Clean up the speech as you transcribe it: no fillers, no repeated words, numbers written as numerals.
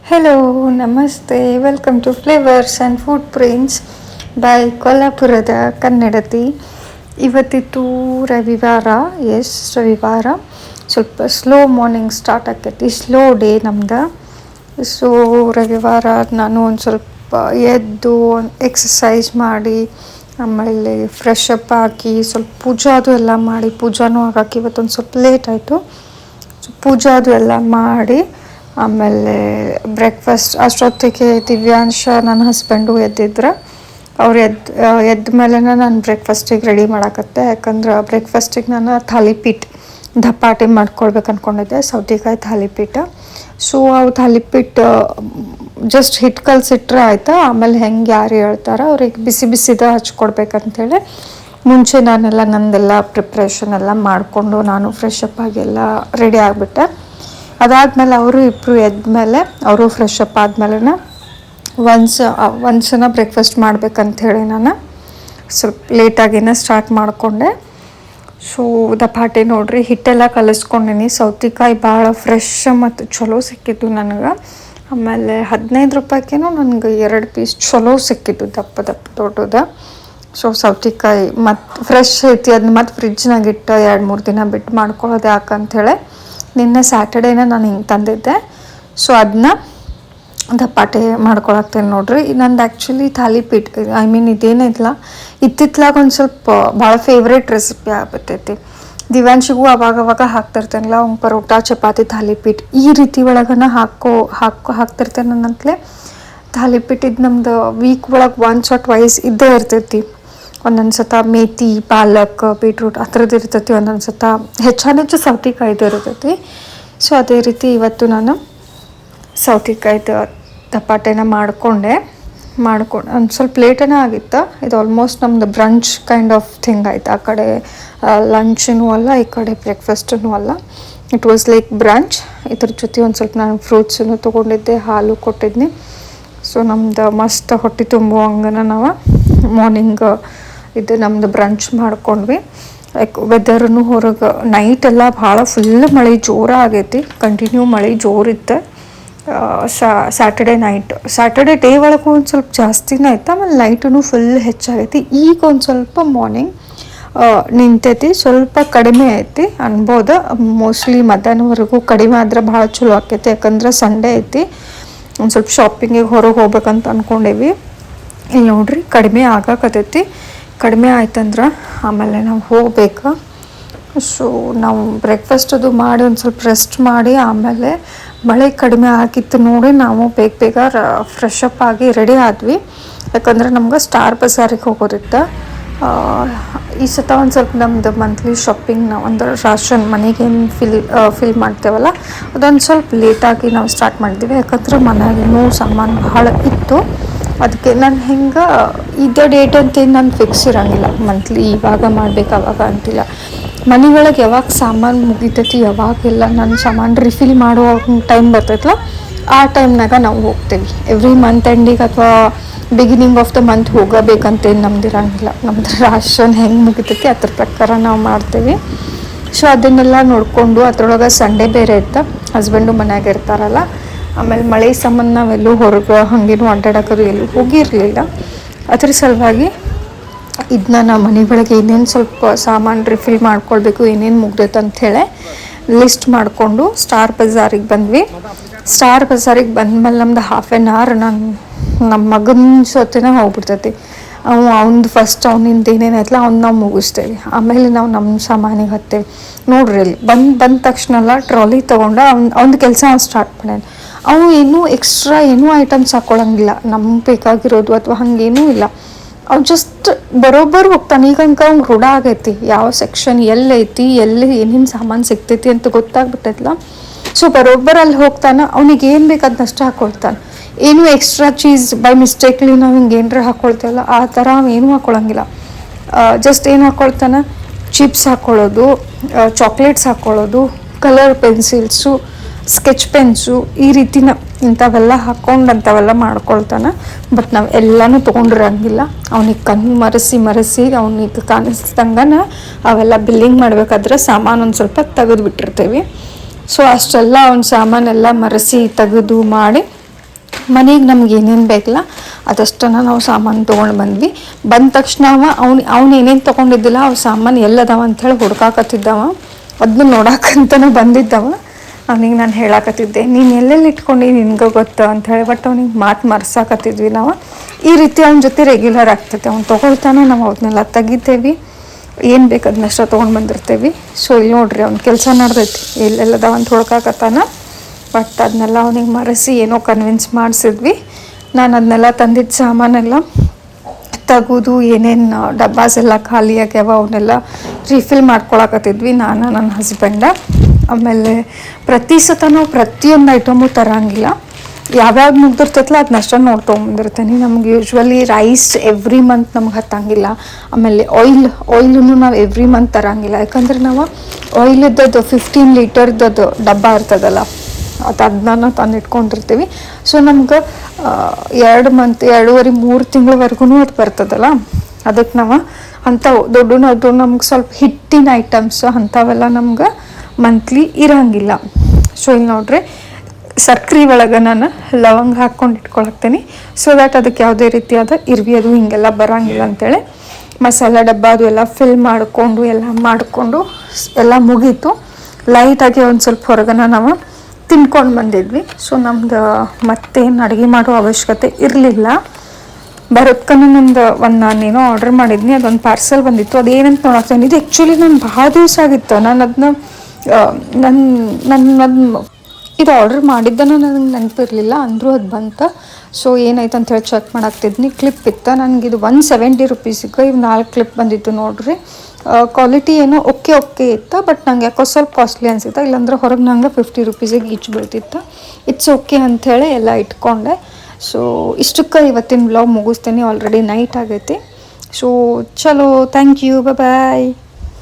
Hello namaste, welcome to flavours and food prints by ಕೊಲ್ಲಾಪುರದ ಕನ್ನಡತಿ. ಇವತ್ತಿತ್ತು ರವಿವಾರ. ರವಿವಾರ ಸ್ವಲ್ಪ ಸ್ಲೋ ಮಾರ್ನಿಂಗ್ ಸ್ಟಾರ್ಟ್ ಆಕೈತಿ, ಸ್ಲೋ ಡೇ ನಮ್ದು. ಸೊ ರವಿವಾರ ನಾನು ಒಂದು ಸ್ವಲ್ಪ ಎದ್ದು ಎಕ್ಸಸೈಸ್ ಮಾಡಿ ಆಮೇಲೆ ಫ್ರೆಶ್ ಅಪ್ ಹಾಕಿ ಸ್ವಲ್ಪ ಪೂಜಾ ಅದು ಎಲ್ಲ ಮಾಡಿ, ಪೂಜಾನೂ ಆಗೋಕೆ ಇವತ್ತೊಂದು ಸ್ವಲ್ಪ ಲೇಟ್ ಆಯಿತು. ಸೊ ಪೂಜಾ ಅದು ಎಲ್ಲ ಮಾಡಿ ಆಮೇಲೆ ಬ್ರೇಕ್ಫಾಸ್ಟ್ ಅಷ್ಟೊತ್ತಿಗೆ ದಿವ್ಯಾಂಶ ನನ್ನ ಹಸ್ಬೆಂಡು ಎದ್ದಿದ್ರು. ಅವ್ರು ಎದ್ದ ಮೇಲೆ ನಾನು ಬ್ರೇಕ್ಫಾಸ್ಟಿಗೆ ರೆಡಿ ಮಾಡಾಕತ್ತೆ. ಯಾಕಂದ್ರೆ ಬ್ರೇಕ್ಫಾಸ್ಟಿಗೆ ನಾನು ಥಾಲಿಪೀಠ ದಪಾಟಿ ಮಾಡ್ಕೊಳ್ಬೇಕು ಅಂದ್ಕೊಂಡಿದ್ದೆ, ಸೌತೆಕಾಯಿ ಥಾಲಿಪೀಠ. ಸೊ ಅವು ಥಾಲಿಪೀಠ ಜಸ್ಟ್ ಹಿಟ್ಟು ಕಲಸಿಟ್ರೆ ಆಯಿತಾ, ಆಮೇಲೆ ಹೆಂಗೆ ಯಾರು ಹೇಳ್ತಾರೆ ಅವ್ರಿಗೆ ಬಿಸಿ ಬಿಸಿದ ಹಚ್ಕೊಡ್ಬೇಕಂತೇಳಿ ಮುಂಚೆ ನಾನೆಲ್ಲ ನಂದೆಲ್ಲ ಪ್ರಿಪ್ರೇಷನ್ ಎಲ್ಲ ಮಾಡಿಕೊಂಡು ನಾನು ಫ್ರೆಶ್ ಅಪ್ ಆಗಿ ಎಲ್ಲ ರೆಡಿ ಆಗಿಬಿಟ್ಟೆ. ಅದಾದಮೇಲೆ ಅವರು ಇಬ್ಬರು ಎದ್ಮೇಲೆ ಅವರು ಫ್ರೆಶ್ ಅಪ್ ಆದಮೇಲೆ ಒಂದ್ಸಲ ಬ್ರೇಕ್ಫಾಸ್ಟ್ ಮಾಡ್ಬೇಕಂಥೇಳಿ ನಾನು ಸ್ವಲ್ಪ ಲೇಟಾಗಿನೇ ಸ್ಟಾರ್ಟ್ ಮಾಡಿಕೊಂಡೆ. ಸೊ ದಪಾಟಿ ನೋಡ್ರಿ, ಹಿಟ್ಟೆಲ್ಲ ಕಲಿಸ್ಕೊಂಡೀನಿ. ಸೌತೆಕಾಯಿ ಭಾಳ ಫ್ರೆಶ್ ಮತ್ತು ಚಲೋ ಸಿಕ್ಕಿತ್ತು ನನಗೆ. ಆಮೇಲೆ 15 ರೂಪಾಯಿಗೇನೋ ನನಗೆ 2 ಪೀಸ್ ಚಲೋ ಸಿಕ್ಕಿತ್ತು, ದಪ್ಪ ದೊಡ್ಡದ. ಸೊ ಸೌತೆಕಾಯಿ ಮತ್ತು ಫ್ರೆಶ್ ಐತಿ, ಅದನ್ನ ಮತ್ತು ಫ್ರಿಜ್ನಾಗಿಟ್ಟು 2-3 ದಿನ ಬಿಟ್ಟು ಮಾಡ್ಕೊಳ್ಳೋದು ಯಾಕಂಥೇಳಿ ನಿನ್ನೆ ಸ್ಯಾಟರ್ಡೇನ ನಾನು ಹಿಂಗೆ ತಂದಿದ್ದೆ. ಸೊ ಅದನ್ನ ದಪಾಟೆ ಮಾಡ್ಕೊಳಕ್ತೇನೆ ನೋಡ್ರಿ. ನಂದು ಆ್ಯಕ್ಚುಲಿ ಥಾಲಿಪೀಠ ಇದೇನಿಲ್ಲ, ಇತ್ತಿತ್ಲಾಗ ಒಂದು ಸ್ವಲ್ಪ ಭಾಳ ಫೇವ್ರೇಟ್ ರೆಸಿಪಿ ಆಗ್ಬಿಟ್ಟೈತಿ. ದಿವ್ಯಾಂಶಿಗೂ ಅವಾಗವಾಗ ಹಾಕ್ತಿರ್ತೇನಲ್ಲ, ಅವ್ನು ಪರೋಟ ಚಪಾತಿ ಥಾಲಿಪೀಠ ಈ ರೀತಿ ಒಳಗನ ಹಾಕ್ತಿರ್ತೇನೆ ನನ್ನಂತಲೇ. ಥಾಲಿಪೀಠ ಇದು ನಮ್ದು ವೀಕ್ ಒಳಗೆ ಒನ್ಸ್ ಆರ್ ಟ್ವೈಸ್ ಇದ್ದೇ ಇರ್ತೈತಿ. ಒಂದೊಂದು ಸತ ಮೇಥಿ, ಪಾಲಕ್, ಬೀಟ್ರೂಟ್ ಆ ಥರದ್ದು ಇರ್ತೈತಿ. ಒಂದೊಂದು ಸತ ಹೆಚ್ಚು ಸೌತೆಕಾಯ್ದು ಇರ್ತೈತಿ. ಸೊ ಅದೇ ರೀತಿ ಇವತ್ತು ನಾನು ಸೌತೆಕಾಯ್ದು ದಪಾಟೆನ ಮಾಡ್ಕೊಂಡು ಒಂದು ಸ್ವಲ್ಪ ಲೇಟನೇ ಆಗಿತ್ತು. ಇದು ಆಲ್ಮೋಸ್ಟ್ ನಮ್ಮದು ಬ್ರಂಚ್ ಕೈಂಡ್ ಆಫ್ ಥಿಂಗ್ ಆಯ್ತು. ಆ ಕಡೆ ಲಂಚೂ ಅಲ್ಲ, ಈ ಕಡೆ ಬ್ರೇಕ್ಫಾಸ್ಟೂ ಅಲ್ಲ. It was like brunch. ಇದ್ರ ಜೊತೆ ಒಂದು ಸ್ವಲ್ಪ ನಾನು ಫ್ರೂಟ್ಸನ್ನು ತೊಗೊಂಡಿದ್ದೆ, ಹಾಲು ಕೊಟ್ಟಿದ್ನಿ. ಸೊ ನಮ್ದು ಮಸ್ತ್ ಹೊಟ್ಟೆ ತುಂಬುವಂಗನ ನಾವು ಮಾರ್ನಿಂಗ್ ಇದು ನಮ್ದು ಬ್ರಂಚ್ ಮಾಡ್ಕೊಂಡ್ವಿ. ಲೈಕ್ ವೆದರ್ನು ಹೊರಗೆ ನೈಟೆಲ್ಲ ಭಾಳ ಫುಲ್ ಮಳೆ ಜೋರ ಆಗೈತಿ, ಕಂಟಿನ್ಯೂ ಮಳೆ ಜೋರಿತ್ತು. ಸ್ಯಾಟರ್ಡೇ ಡೇ ಒಳಗೂ ಒಂದು ಸ್ವಲ್ಪ ಜಾಸ್ತಿನೇ ಆಯ್ತು. ಆಮೇಲೆ ನೈಟೂ ಫುಲ್ ಹೆಚ್ಚಾಗೈತಿ. ಈಗ ಒಂದು ಸ್ವಲ್ಪ ಮಾರ್ನಿಂಗ್ ನಿಂತೈತಿ, ಸ್ವಲ್ಪ ಕಡಿಮೆ ಐತಿ ಅನ್ಬೋದು. ಮೋಸ್ಟ್ಲಿ ಮಧ್ಯಾಹ್ನವರೆಗೂ ಕಡಿಮೆ ಆದ್ರೆ ಭಾಳ ಚಲೋ ಆಕೈತಿ, ಯಾಕಂದ್ರೆ ಸಂಡೇ ಐತಿ. ಒಂದು ಸ್ವಲ್ಪ ಶಾಪಿಂಗಿಗೆ ಹೊರಗೆ ಹೋಗ್ಬೇಕಂತ ಅಂದ್ಕೊಂಡೇವಿ. ಇಲ್ಲಿ ನೋಡ್ರಿ ಕಡಿಮೆ ಆಗಾಕತ್ತೈತಿ. ಕಡಿಮೆ ಆಯ್ತಂದ್ರೆ ಆಮೇಲೆ ನಾವು ಹೋಗ್ಬೇಕು. ಸೊ ನಾವು ಬ್ರೇಕ್ಫಾಸ್ಟ್ ಅದು ಮಾಡಿ ಒಂದು ಸ್ವಲ್ಪ ರೆಸ್ಟ್ ಮಾಡಿ ಆಮೇಲೆ ಮಳೆ ಕಡಿಮೆ ಆಗಿತ್ತು ನೋಡಿ ನಾವು ಬೇಗ ಫ್ರೆಶ್ ಅಪ್ ಆಗಿ ರೆಡಿ ಆದ್ವಿ. ಯಾಕಂದ್ರೆ ನಮ್ಗೆ ಸ್ಟಾರ್ ಬಜಾರಿಗೆ ಹೋಗೋದಿತ್ತು. ಈ ಸತ ಒಂದು ಸ್ವಲ್ಪ ನಮ್ಮದು ಮಂತ್ಲಿ ಶಾಪಿಂಗ್ ನಾವು ಅಂದ್ರೆ ರಾಷನ್ ಮನೆಗೇನು ಫಿಲ್ ಮಾಡ್ತೇವಲ್ಲ, ಅದೊಂದು ಸ್ವಲ್ಪ ಲೇಟಾಗಿ ನಾವು ಸ್ಟಾರ್ಟ್ ಮಾಡಿದ್ವಿ. ಯಾಕಂದ್ರೆ ಮನೆಯಾಗಿನೂ ಸಾಮಾನು ಭಾಳ ಇತ್ತು. ಅದಕ್ಕೆ ನಾನು ಹೆಂಗೆ ಇದೇ ಡೇಟ್ ಅಂತೇನು ನಾನು ಫಿಕ್ಸ್ ಇರೋಂಗಿಲ್ಲ, ಮಂತ್ಲಿ ಇವಾಗ ಮಾಡ್ಬೇಕು ಅವಾಗ ಅಂತಿಲ್ಲ. ಮನೆ ಒಳಗೆ ಯಾವಾಗ ಸಾಮಾನು ಮುಗಿತೈತಿ, ಯಾವಾಗೆಲ್ಲ ನನ್ನ ಸಾಮಾನು ರಿಫಿಲ್ ಮಾಡೋ ಟೈಮ್ ಬರ್ತೈತಲ್ಲ, ಆ ಟೈಮ್ನಾಗ ನಾವು ಹೋಗ್ತೇವೆ. ಎವ್ರಿ ಮಂತ್ ಎಂಡಿಗೆ ಅಥವಾ ಬಿಗಿನಿಂಗ್ ಆಫ್ ದ ಮಂತ್ ಹೋಗಬೇಕಂತೇನು ನಮ್ದು ಇರೋಂಗಿಲ್ಲ. ನಮ್ದು ರಾಷನ್ ಹೆಂಗೆ ಮುಗಿತೈತಿ ಅದ್ರ ಪ್ರಕಾರ ನಾವು ಮಾಡ್ತೇವೆ. ಸೊ ಅದನ್ನೆಲ್ಲ ನೋಡಿಕೊಂಡು ಅದ್ರೊಳಗೆ ಸಂಡೇ ಬೇರೆ ಇತ್ತು, ಹಸ್ಬೆಂಡು ಮನ್ಯಾಗ ಇರ್ತಾರಲ್ಲ. ಆಮೇಲೆ ಮಳೆ ಸಂಬಂಧ ನಾವೆಲ್ಲೂ ಹೊರಗೆ ಹಾಗೇನು ಅಡ್ಡಾಡೋದು ಎಲ್ಲೂ ಹೋಗಿರಲಿಲ್ಲ. ಅದ್ರ ಸಲುವಾಗಿ ಇದನ್ನ ನಾವು ಮನೆ ಒಳಗೆ ಏನೇನು ಸ್ವಲ್ಪ ಸಾಮಾನು ರಿಫಿಲ್ ಮಾಡ್ಕೊಳ್ಬೇಕು, ಏನೇನು ಮುಗ್ದೈತೆ ಅಂಥೇಳಿ ಲಿಸ್ಟ್ ಮಾಡಿಕೊಂಡು ಸ್ಟಾರ್ ಬಜಾರಿಗೆ ಬಂದ್ವಿ. ಸ್ಟಾರ್ ಬಜಾರಿಗೆ ಬಂದಮೇಲೆ ನಮ್ದು 1/2 hour ನಮ್ಮ ಮಗನ ಜೊತೆನೇ ಹೋಗ್ಬಿಡ್ತೈತಿ. ಅವ್ನದು ಫಸ್ಟ್ ಅವನಿಂದ ಏನೇನಾಯ್ತಲ್ಲ ನಾವು ಮುಗಿಸ್ತೇವೆ. ಆಮೇಲೆ ನಾವು ನಮ್ಮ ಸಾಮಾನಿಗೆ ಹತ್ತೇವೆ. ನೋಡ್ರಿ ಅಲ್ಲಿ ಬಂದ ತಕ್ಷಣ ಎಲ್ಲ ಟ್ರಾಲಿ ತೊಗೊಂಡು ಅವ್ನ ಕೆಲಸ ಸ್ಟಾರ್ಟ್ ಮಾಡ್ಯಾನ. ಅವು ಏನೂ ಎಕ್ಸ್ಟ್ರಾ ಏನೂ ಐಟಮ್ಸ್ ಹಾಕ್ಕೊಳಂಗಿಲ್ಲ, ನಮ್ಗೆ ಬೇಕಾಗಿರೋದು ಅಥವಾ ಹಾಗೇನೂ ಇಲ್ಲ. ಅವು ಜಸ್ಟ್ ಬರೋಬ್ಬರು ಹೋಗ್ತಾನೆ. ಈಗಂಕ ಅವ್ನಿಗೆ ರೂಢ ಆಗೈತಿ, ಯಾವ ಸೆಕ್ಷನ್ ಎಲ್ಲೈತಿ, ಎಲ್ಲಿ ಏನೇನು ಸಾಮಾನು ಸಿಗ್ತೈತಿ ಅಂತ ಗೊತ್ತಾಗ್ಬಿಟ್ಟೈತಲ್ಲ. ಸೊ ಬರೋಬ್ಬರು ಅಲ್ಲಿ ಹೋಗ್ತಾನೆ, ಅವ್ನಿಗೆ ಏನು ಬೇಕು ಅದನ್ನಷ್ಟು ಹಾಕ್ಕೊಳ್ತಾನೆ. ಏನೂ ಎಕ್ಸ್ಟ್ರಾ ಚೀಸ್ ಬೈ ಮಿಸ್ಟೇಕ್ಲಿ ನಾವು ಹಿಂಗೆ ಏನರ ಹಾಕ್ಕೊಳ್ತೇವಲ್ಲ ಆ ಥರ ಏನೂ ಹಾಕ್ಕೊಳಂಗಿಲ್ಲ. ಜಸ್ಟ್ ಏನು ಹಾಕ್ಕೊಳ್ತಾನೆ, ಚಿಪ್ಸ್ ಹಾಕ್ಕೊಳ್ಳೋದು, ಚಾಕ್ಲೇಟ್ಸ್ ಹಾಕ್ಕೊಳ್ಳೋದು, ಕಲರ್ ಪೆನ್ಸಿಲ್ಸು, ಸ್ಕೆಚ್ ಪೆನ್ಸು, ಈ ರೀತಿನ ಇಂಥವೆಲ್ಲ ಹಾಕ್ಕೊಂಡು ಅಂಥವೆಲ್ಲ ಮಾಡ್ಕೊಳ್ತಾನೆ. ಬಟ್ ನಾವು ಎಲ್ಲನೂ ತೊಗೊಂಡಿರಂಗಿಲ್ಲ. ಅವ್ನಿಗೆ ಕಣ್ಣು ಮರೆಸಿ ಅವ್ನಿಗೆ ಕಾಣಿಸ್ದಂಗನ ಅವೆಲ್ಲ ಬಿಲ್ಲಿಂಗ್ ಮಾಡಬೇಕಾದ್ರೆ ಸಾಮಾನು ಒಂದು ಸ್ವಲ್ಪ ತೆಗೆದು ಬಿಟ್ಟಿರ್ತೀವಿ. ಸೊ ಅಷ್ಟೆಲ್ಲ ಅವ್ನ ಸಾಮಾನೆಲ್ಲ ಮರೆಸಿ ತೆಗೆದು ಮಾಡಿ ಮನೆಗೆ ನಮ್ಗೆ ಏನೇನು ಬೇಕಲ್ಲ ಅದಷ್ಟನ್ನು ನಾವು ಸಾಮಾನು ತೊಗೊಂಡು ಬಂದ್ವಿ. ಬಂದ ತಕ್ಷಣ ಅವ್ನು ಏನೇನು ತೊಗೊಂಡಿದ್ದಿಲ್ಲ ಅವು ಸಾಮಾನು ಎಲ್ಲದವ ಅಂಥೇಳಿ ಹುಡ್ಕಾಕತ್ತಿದ್ದವ. ಅದನ್ನ ನೋಡಕ್ಕಂತನೂ ಬಂದಿದ್ದವ. ಅವನಿಗೆ ನಾನು ಹೇಳಾಕತ್ತಿದ್ದೆ, ನೀನು ಎಲ್ಲೆಲ್ಲಿ ಇಟ್ಕೊಂಡು ನಿನ್ಗೆ ಗೊತ್ತು ಅಂಥೇಳಿ. ಬಟ್ ಅವ್ನಿಗೆ ಮಾತು ಮರ್ಸಾಕತ್ತಿದ್ವಿ ನಾವು. ಈ ರೀತಿ ಅವನ ಜೊತೆ ರೆಗ್ಯುಲರ್ ಆಗ್ತೈತೆ. ಅವ್ನು ತೊಗೊಳ್ತಾನೆ, ನಾವು ಅದನ್ನೆಲ್ಲ ತೆಗಿತೇವೆ, ಏನು ಬೇಕು ಅದನ್ನಷ್ಟ ತೊಗೊಂಡು ಬಂದಿರ್ತೇವೆ. ಸೊ ಇಲ್ಲಿ ನೋಡ್ರಿ ಅವ್ನ ಕೆಲಸ ನಡೆದೈತಿ, ಎಲ್ಲೆಲ್ಲದವ ಅಂತ ಹುಡ್ಕಾಕತ್ತಾನ. ಬಟ್ ಅದನ್ನೆಲ್ಲ ಅವನಿಗೆ ಮರೆಸಿ ಏನೋ ಕನ್ವಿನ್ಸ್ ಮಾಡಿಸಿದ್ವಿ. ನಾನು ಅದನ್ನೆಲ್ಲ ತಂದಿದ್ದ ಸಾಮಾನೆಲ್ಲ ತೆಗೆದು ಏನೇನು ಡಬ್ಬಾಸ್ ಎಲ್ಲ ಖಾಲಿ ಆಗ್ಯಾವ ಅವನ್ನೆಲ್ಲ ರೀಫಿಲ್ ಮಾಡ್ಕೊಳಕತ್ತಿದ್ವಿ ನಾನು ನನ್ನ ಹಸ್ಬೆಂಡ. ಆಮೇಲೆ ಪ್ರತಿ ಸತ ನಾವು ಪ್ರತಿಯೊಂದು ಐಟಮು ತರಂಗಿಲ್ಲ, ಯಾವ್ಯಾವ ಮುಗ್ದಿರ್ತೈತಲ್ಲ ಅದನ್ನಷ್ಟ ನೋಡ್ಕೊಂಬಂದಿರ್ತೀನಿ. ನಮ್ಗೆ ಯೂಶ್ವಲಿ ರೈಸ್ ಎವ್ರಿ ಮಂತ್ ನಮ್ಗೆ ಹತ್ತಂಗಿಲ್ಲ. ಆಮೇಲೆ ಆಯಿಲನ್ನು ನಾವು ಎವ್ರಿ ಮಂತ್ ತರಂಗಿಲ್ಲ, ಯಾಕಂದ್ರೆ ನಾವು ಆಯಿಲದ್ದು 15 ಲೀಟರ್ದದು ಡಬ್ಬ ಇರ್ತದಲ್ಲ ಅದನ್ನ ತಂದಿಟ್ಕೊಂಡಿರ್ತೀವಿ. ಸೊ ನಮ್ಗೆ 2 ಮಂತ್ 2.5-3 ತಿಂಗಳವರೆಗೂ ಅದು ಬರ್ತದಲ್ಲ. ಅದಕ್ಕೆ ನಾವು ಅಂಥವು ಅದು ನಮ್ಗೆ ಸ್ವಲ್ಪ ಹಿಟ್ಟಿನ ಐಟಮ್ಸ್ ಅಂಥವೆಲ್ಲ ನಮ್ಗೆ ಮಂತ್ಲಿ ಇರೋಂಗಿಲ್ಲ. ಸೊ ಇಲ್ಲಿ ನೋಡ್ರಿ ಸಕ್ರೆ ಒಳಗೆ ನಾನು ಲವಂಗ ಹಾಕ್ಕೊಂಡು ಇಟ್ಕೊಳಕ್ತೀನಿ. ಸೊ ದ್ಯಾಟ್ ಅದಕ್ಕೆ ಯಾವುದೇ ರೀತಿಯಾದ ಇರ್ವಿ ಅದು ಹಿಂಗೆಲ್ಲ ಬರೋಂಗಿಲ್ಲ ಅಂತೇಳಿ. ಮಸಾಲೆ ಡಬ್ಬ ಅದು ಎಲ್ಲ ಫಿಲ್ ಮಾಡಿಕೊಂಡು ಎಲ್ಲ ಮುಗೀತು. ಲೈಟಾಗಿ ಒಂದು ಸ್ವಲ್ಪ ಹೊರಗನ ನಾವು ತಿನ್ಕೊಂಡು ಬಂದಿದ್ವಿ. ಸೊ ನಮ್ದು ಮತ್ತೇನು ಅಡುಗೆ ಮಾಡೋ ಅವಶ್ಯಕತೆ ಇರಲಿಲ್ಲ. ಬರೋದ್ಕನ ನಾನೇನೋ ಆರ್ಡರ್ ಮಾಡಿದ್ನಿ, ಅದೊಂದು ಪಾರ್ಸೆಲ್ ಬಂದಿತ್ತು. ಅದೇನಂತ ನೋಡಾಕ್ತೇನೆ. ಇದು ಆ್ಯಕ್ಚುಲಿ ನಾನು ಭಾಳ ದಿವಸ ಆಗಿತ್ತು, ನಾನು ಅದನ್ನ ಇದು ಆರ್ಡರ್ ಮಾಡಿದ್ದನ್ನು ನನಗೆ ನೆನಪಿರಲಿಲ್ಲ, ಅಂದರೂ ಅದು ಬಂತು. ಸೊ ಏನಾಯ್ತು ಅಂತೇಳಿ ಚೆಕ್ ಮಾಡಾಕ್ತಿದ್ನಿ. ಕ್ಲಿಪ್ ಇತ್ತು ನನಗಿದು 170 ರುಪೀಸಿಗೆ ಇವು 4 ಕ್ಲಿಪ್ ಬಂದಿತ್ತು ನೋಡ್ರಿ. ಕ್ವಾಲಿಟಿ ಏನೋ ಓಕೆ ಇತ್ತು, ಬಟ್ ನಂಗೆ ಯಾಕೋ ಸ್ವಲ್ಪ ಕಾಸ್ಟ್ಲಿ ಅನಿಸಿತ್ತು. ಇಲ್ಲಾಂದ್ರೆ ಹೊರಗೆ ನಂಗೆ 50 ರುಪೀಸಿಗೆ ಈಚ್ ಬೀಳ್ತಿತ್ತು. ಇಟ್ಸ್ ಓಕೆ ಅಂಥೇಳಿ ಎಲ್ಲ ಇಟ್ಕೊಂಡೆ. ಸೊ ಇಷ್ಟಕ್ಕೆ ಇವತ್ತಿನ ವ್ಲಾಗ್ ಮುಗಿಸ್ತೀನಿ, ಆಲ್ರೆಡಿ ನೈಟ್ ಆಗೈತಿ. ಸೊ ಚಲೋ, ಥ್ಯಾಂಕ್ ಯು, ಬಾಯ್.